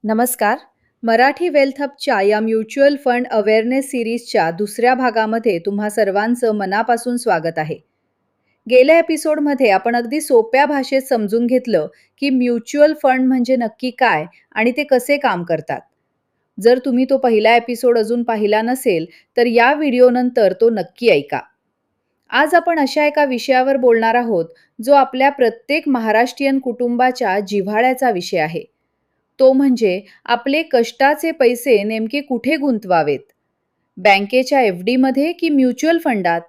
नमस्कार. मराठी वेल्थ हबच्या या mutual fund awareness सीरीजच्या दुसऱ्या भागामध्ये तुम्हा सर्वांचं मनापासून स्वागत आहे. गेल्या एपिसोडमध्ये आपण अगदी सोप्या भाषेत समजून घेतलं की म्युच्युअल फंड म्हणजे नक्की काय आणि ते कसे काम करतात. जर तुम्ही तो पहिला एपिसोड अजून पाहिला नसेल तर या व्हिडिओनंतर तो नक्की ऐका. आज आपण अशा एका विषयावर बोलणार आहोत जो आपल्या प्रत्येक महाराष्ट्रीयन कुटुंबाच्या जिव्हाळ्याचा विषय आहे. तो म्हणजे आपले कष्टाचे पैसे नेमके कुठे गुंतवावेत? बँकेच्या एफ-डी मध्ये की म्युच्युअल फंडात?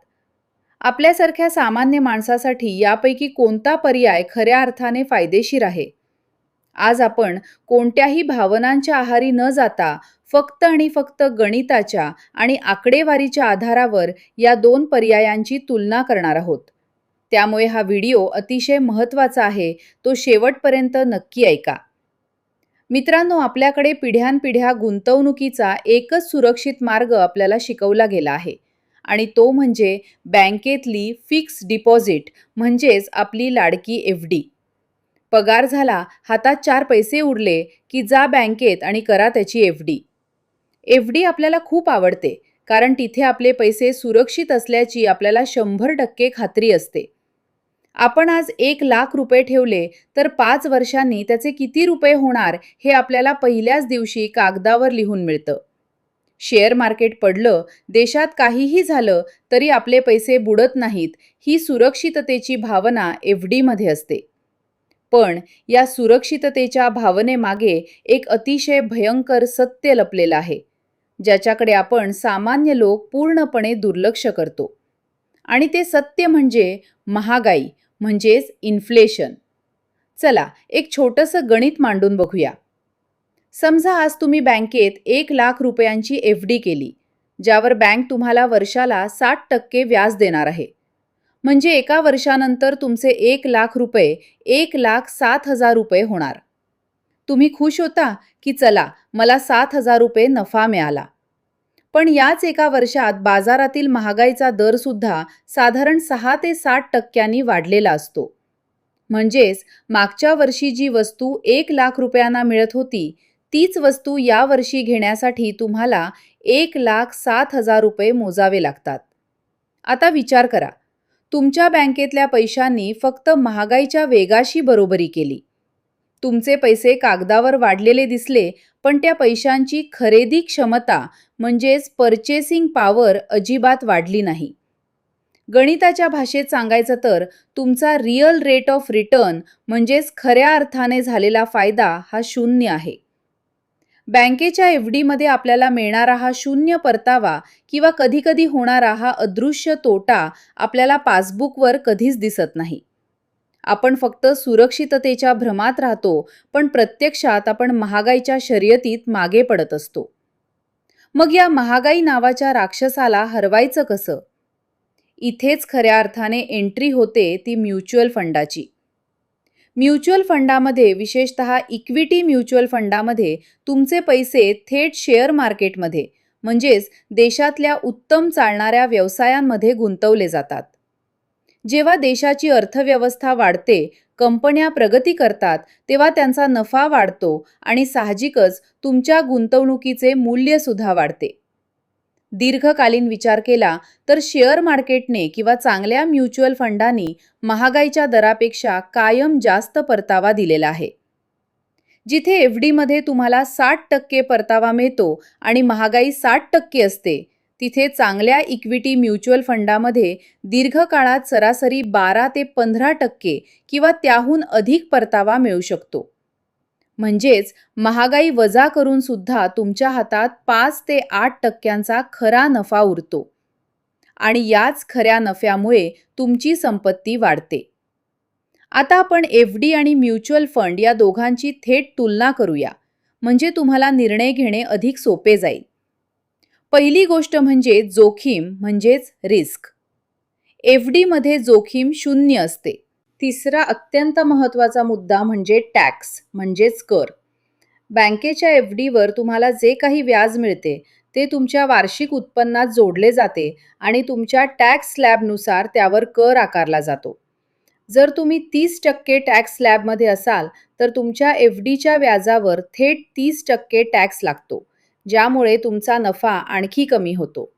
आपल्यासारख्या सामान्य माणसासाठी यापैकी कोणता पर्याय खऱ्या अर्थाने फायदेशीर आहे? आज आपण कोणत्याही भावनांच्या आहारी न जाता फक्त आणि फक्त गणिताच्या आणि आकडेवारीच्या आधारावर या दोन पर्यायांची तुलना करणार आहोत. त्यामुळे हा व्हिडिओ अतिशय महत्त्वाचा आहे. तो शेवटपर्यंत नक्की ऐका. मित्रांनो, आपल्याकडे पिढ्यानपिढ्या गुंतवणुकीचा एकच सुरक्षित मार्ग आपल्याला शिकवला गेला आहे आणि तो म्हणजे बँकेतली फिक्स डिपॉझिट म्हणजेच आपली लाडकी एफ-डी. पगार झाला, हातात 4 पैसे उरले की जा बँकेत आणि करा त्याची एफ-डी. एफ-डी आपल्याला खूप आवडते कारण तिथे आपले पैसे सुरक्षित असल्याची आपल्याला 100% खात्री असते. आपण आज 1,00,000 रुपये ठेवले तर 5 वर्षांनी त्याचे किती रुपये होणार हे आपल्याला पहिल्याच दिवशी कागदावर लिहून मिळतं. शेअर मार्केट पडलं, देशात काहीही झालं तरी आपले पैसे बुडत नाहीत, ही सुरक्षिततेची भावना एफ-डी मध्ये असते. पण या सुरक्षिततेच्या भावनेमागे एक अतिशय भयंकर सत्य लपलेलं आहे, ज्याच्याकडे आपण सामान्य लोक पूर्णपणे दुर्लक्ष करतो. आणि ते सत्य म्हणजे महागाई, म्हणजेच इन्फ्लेशन. चला एक छोटंसं गणित मांडून बघूया. समजा आज तुम्ही बँकेत 1,00,000 रुपयांची एफ-डी केली, ज्यावर बँक तुम्हाला वर्षाला 60% व्याज देणार आहे. म्हणजे एका वर्षानंतर तुमचे 1,00,000 रुपये 1,07,000 रुपये होणार. तुम्ही खुश होता की चला मला 7,000 रुपये नफा मिळाला. पण याच एका वर्षात बाजारातील महागाईचा दर सुद्धा साधारण 6 ते 7% वाढलेला असतो. म्हणजेच मागच्या वर्षी जी वस्तू 1,00,000 रुपयांना मिळत होती, तीच वस्तू या वर्षी घेण्यासाठी तुम्हाला 1,07,000 रुपये मोजावे लागतात. आता विचार करा, तुमच्या बँकेतल्या पैशांनी फक्त महागाईच्या वेगाशी बरोबरी केली. तुमचे पैसे कागदावर वाढलेले दिसले, पण त्या पैशांची खरेदी क्षमता म्हणजेच पर्चेसिंग पॉवर अजिबात वाढली नाही. गणिताच्या भाषेत सांगायचं तर तुमचा रिअल रेट ऑफ रिटर्न म्हणजेच खऱ्या अर्थाने झालेला फायदा हा 0 आहे. बँकेच्या एफ-डी मध्ये आपल्याला मिळणारा हा 0 परतावा किंवा कधीकधी होणारा हा अदृश्य तोटा आपल्याला पासबुकवर कधीच दिसत नाही. आपण फक्त सुरक्षिततेच्या भ्रमात राहतो, पण प्रत्यक्षात आपण महागाईच्या शर्यतीत मागे पडत असतो. मग या महागाई नावाच्या राक्षसाला हरवायचं कसं? इथेच खऱ्या अर्थाने एंट्री होते ती म्युच्युअल फंडाची. म्युच्युअल फंडामध्ये, विशेषतः इक्विटी म्युच्युअल फंडामध्ये तुमचे पैसे थेट शेअर मार्केटमध्ये म्हणजेच देशातल्या उत्तम चालणाऱ्या व्यवसायांमध्ये गुंतवले जातात. जेव्हा देशाची अर्थव्यवस्था वाढते, कंपन्या प्रगती करतात, तेव्हा त्यांचा नफा वाढतो आणि साहजिकच तुमच्या गुंतवणुकीचे मूल्य सुद्धा वाढते. दीर्घकालीन विचार केला तर शेअर मार्केटने किंवा चांगल्या म्युच्युअल फंडांनी महागाईच्या दरापेक्षा कायम जास्त परतावा दिलेला आहे. जिथे एफ-डी मध्ये तुम्हाला 60% परतावा मिळतो आणि महागाई 60% असते, तिथे चांगल्या इक्विटी म्युच्युअल फंडामध्ये दीर्घकाळात सरासरी 12 ते 15% किंवा त्याहून अधिक परतावा मिळू शकतो. म्हणजेच महागाई वजा करून सुद्धा तुमच्या हातात 5 ते 8% खरा नफा उरतो. आणि याच खऱ्या नफ्यामुळे तुमची संपत्ती वाढते. आता आपण एफ-डी आणि म्युच्युअल फंड या दोघांची थेट तुलना करूया, म्हणजे तुम्हाला निर्णय घेणे अधिक सोपे जाईल. पहिली गोष्ट म्हणजे जोखीम म्हणजेच रिस्क. एफ-डी मध्ये जोखीम 0 असते. तिसरा अत्यंत महत्त्वाचा मुद्दा म्हणजे टॅक्स म्हणजेच कर. बँकेच्या एफ-डीवर तुम्हाला जे काही व्याज मिळते ते तुमच्या वार्षिक उत्पन्नात जोडले जाते आणि तुमच्या टॅक्स स्लॅबनुसार त्यावर कर आकारला जातो. जर तुम्ही 30% टॅक्स स्लॅबमध्ये असाल, तर तुमच्या एफ-डीच्या व्याजावर थेट 30% टॅक्स लागतो, ज्यामुळे तुमचा नफा आणखी कमी होतो.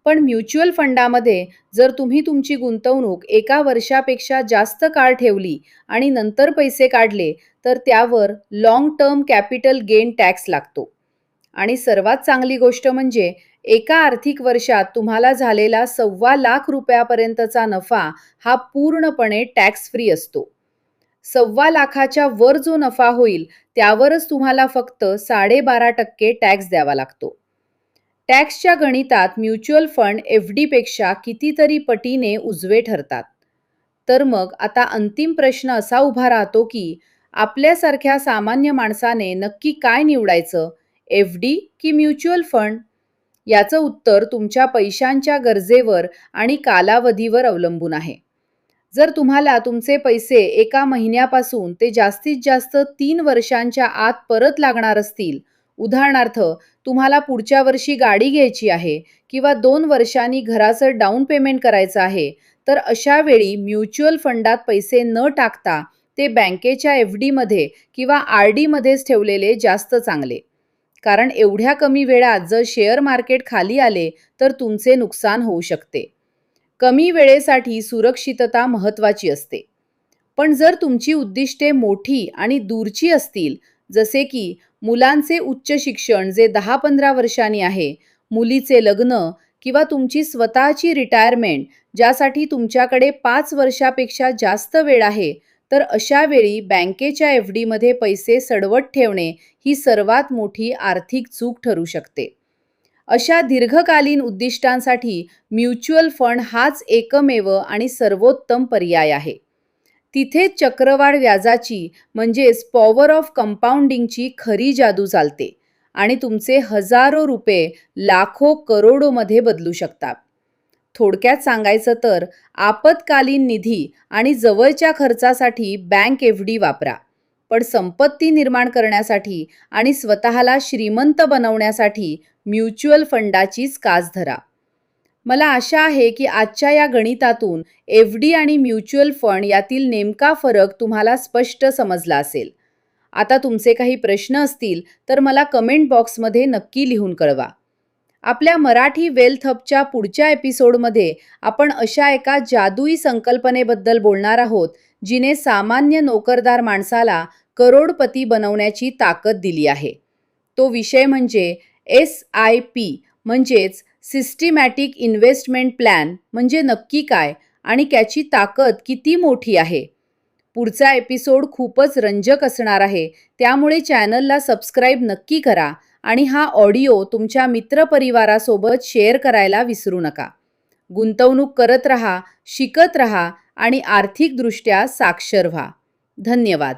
पण म्युच्युअल फंडामध्ये जर तुम्ही तुमची गुंतवणूक 1 वर्षापेक्षा जास्त काळ ठेवली आणि नंतर पैसे काढले, तर त्यावर long term capital gain tax लागतो. आणि सर्वात चांगली गोष्ट म्हणजे एका आर्थिक वर्षात तुम्हाला झालेला ₹1,25,000 नफा हा पूर्णपणे टॅक्स फ्री असतो. 1,25,000च्या वर जो नफा होईल त्यावरच तुम्हाला फक्त 12.5% टॅक्स द्यावा लागतो. टॅक्सच्या गणितात म्युच्युअल फंड एफ-डीपेक्षा कितीतरी पटीने उजवे ठरतात. तर मग आता अंतिम प्रश्न असा उभा राहतो की आपल्यासारख्या सामान्य माणसाने नक्की काय निवडायचं? एफ-डी की म्युच्युअल फंड? याचं उत्तर तुमच्या पैशांच्या गरजेवर आणि कालावधीवर अवलंबून आहे. जर तुम्हाला तुमचे पैसे एका महिन्यापासून ते जास्तीत जास्त 3 वर्षांच्या आत परत लागणार असतील, उदाहरणार्थ तुम्हाला पुढच्या वर्षी गाडी घ्यायची आहे किंवा 2 वर्षांनी घराचं डाउन पेमेंट करायचं आहे, तर अशा वेळी म्युच्युअल फंडात पैसे न टाकता ते बँकेच्या एफ-डीमध्ये किंवा आर-डीमध्येच ठेवलेले जास्त चांगले. कारण एवढ्या कमी वेळात जर शेअर मार्केट खाली आले, तर तुमचे नुकसान होऊ शकते. कमी वेळेसाठी सुरक्षितता महत्त्वाची असते. पण जर तुमची उद्दिष्टे मोठी आणि दूरची असतील, जसे की मुलांचे उच्च शिक्षण जे 10-15 वर्षांनी आहे, मुलीचे लग्न किंवा तुमची स्वतःची रिटायरमेंट ज्यासाठी तुमच्याकडे 5 वर्षापेक्षा जास्त वेळ आहे, तर अशा वेळी बँकेच्या एफ-डीमध्ये पैसे सडवत ठेवणे ही सर्वात मोठी आर्थिक चूक ठरू शकते. अशा दीर्घकालीन उद्दिष्टांसाठी म्युच्युअल फंड हाच एकमेव आणि सर्वोत्तम पर्याय आहे. तिथे चक्रवाढ व्याजाची म्हणजेच पॉवर ऑफ कंपाऊंडिंगची खरी जादू चालते आणि तुमचे हजारो रुपये लाखो करोडोमध्ये बदलू शकतात. थोडक्यात सांगायचं तर आपत्कालीन निधी आणि जवळच्या खर्चासाठी बँक एफ-डी वापरा. पण संपत्ती निर्माण करण्यासाठी आणि स्वतःला श्रीमंत बनवण्यासाठी म्युच्युअल फंडाचीच कास धरा. मला आशा आहे की आजच्या या गणितातून एफ-डी आणि म्युच्युअल फंड यातील नेमका फरक तुम्हाला स्पष्ट समजला असेल. आता तुमचे काही प्रश्न असतील तर मला कमेंट बॉक्समध्ये नक्की लिहून कळवा. आपल्या मराठी वेल्थ हबच्या पुढच्या एपिसोडमध्ये आपण अशा एका जादुई संकल्पनेबद्दल बोलणार आहोत, जिने सामान्य नोकरदार माणसाला करोडपती बनवण्याची ताकद दिली आहे. तो विषय म्हणजे एस-आय-पी म्हणजेच सिस्टिमॅटिक इन्व्हेस्टमेंट प्लॅन म्हणजे नक्की काय आणि त्याची ताकद किती मोठी आहे. पुढचा एपिसोड खूपच रंजक असणार आहे, त्यामुळे चॅनलला सबस्क्राईब नक्की करा आणि हा ऑडिओ तुमच्या मित्रपरिवारासोबत शेअर करायला विसरू नका. गुंतवणूक करत रहा, शिकत रहा आणि आर्थिकदृष्ट्या साक्षर व्हा. धन्यवाद.